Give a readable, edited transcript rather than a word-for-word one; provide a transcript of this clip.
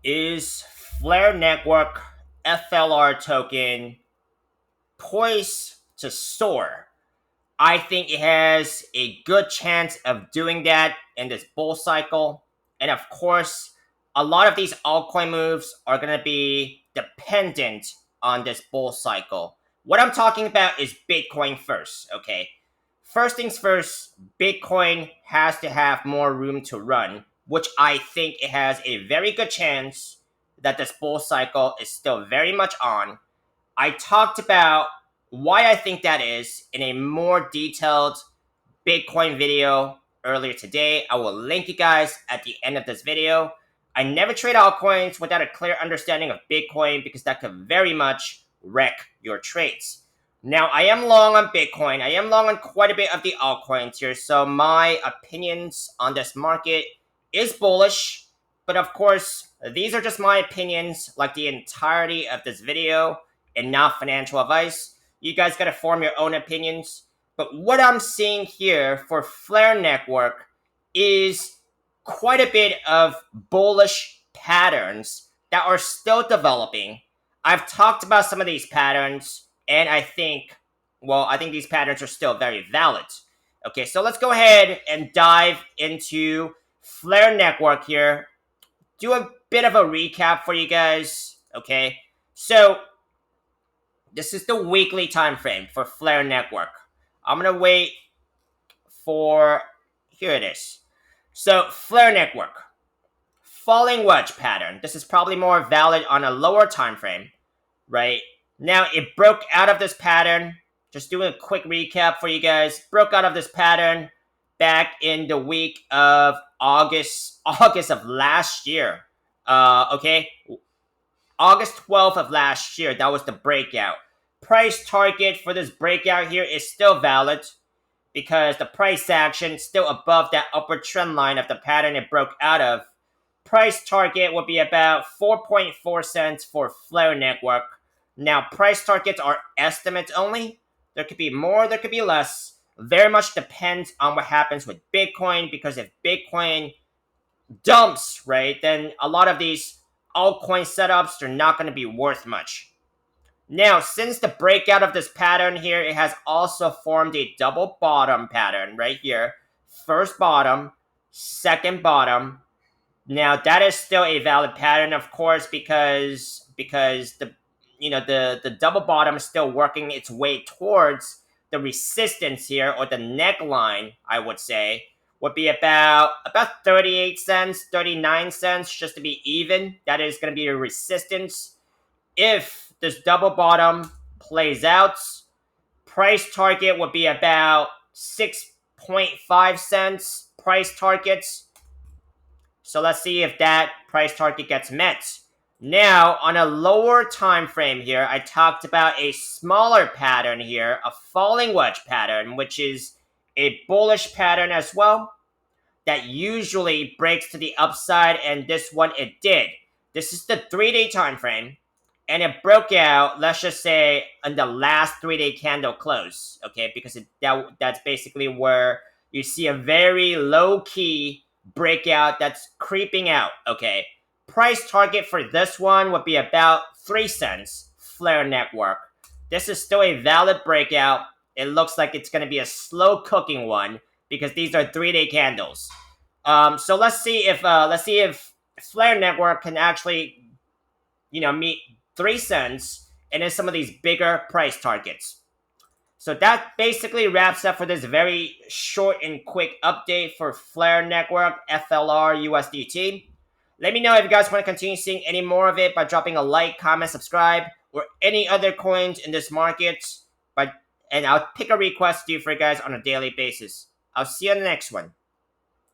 Is Flare Network FLR token poised to soar? I think it has a good chance of doing that in this bull cycle. And of course, a lot of these altcoin moves are going to be dependent on this bull cycle. What I'm talking about is Bitcoin first, okay? First things first, Bitcoin has to have more room to run, which I think it has a very good chance that this bull cycle is still very much on. I talked about why I think that is in a more detailed Bitcoin video earlier today. I will link you guys at the end of this video. I never trade altcoins without a clear understanding of Bitcoin because that could very much wreck your trades. Now, I am long on Bitcoin. I am long on quite a bit of the altcoins here. So my opinions on this market is bullish. But of course, these are just my opinions like the entirety of this video and not financial advice. You guys got to form your own opinions. But what I'm seeing here for Flare Network is quite a bit of bullish patterns that are still developing. I've talked about some of these patterns, and I think these patterns are still very valid. Okay, so let's go ahead and dive into Flare Network here. Do a bit of a recap for you guys. Okay, so this is the weekly time frame for Flare Network. I'm gonna wait for, here it is. So Flare Network, falling wedge pattern. This is probably more valid on a lower time frame, right? Now it broke out of this pattern. Just doing a quick recap for you guys. Broke out of this pattern back in the week of August of last year. Okay, August 12th of last year. That was the breakout. Price target for this breakout here is still valid because the price action is still above that upper trend line of the pattern it broke out of. Price target would be about 4.4 cents for Flare Network. Now, price targets are estimates only. There could be more, there could be less. Very much depends on what happens with Bitcoin, because if Bitcoin dumps, right, then a lot of these altcoin setups are not going to be worth much. Now, since the breakout of this pattern here, it has also formed a double bottom pattern right here. First bottom, second bottom. Now, that is still a valid pattern, of course, because the double bottom is still working its way towards the resistance here, or the neckline, I would say, would be about 38 cents, 39 cents, just to be even. That is going to be a resistance. If this double bottom plays out, price target would be about 6.5 cents price targets. So let's see if that price target gets met. Now, on a lower time frame here, I talked about a smaller pattern here, a falling wedge pattern, which is a bullish pattern as well, that usually breaks to the upside, and this one it did. This is the 3-day time frame, and it broke out, let's just say, on the last 3-day candle close, okay? Because that's basically where you see a very low-key breakout that's creeping out, okay? Price target for this one would be about 3 cents, Flare Network. This is still a valid breakout. It looks like it's going to be a slow cooking one because these are 3-day candles. So let's see if Flare Network can actually, meet 3 cents and then some of these bigger price targets. So that basically wraps up for this very short and quick update for Flare Network, FLR, USDT. Let me know if you guys want to continue seeing any more of it by dropping a like, comment, subscribe, or any other coins in this market. And I'll pick a request to you for you guys on a daily basis. I'll see you on the next one.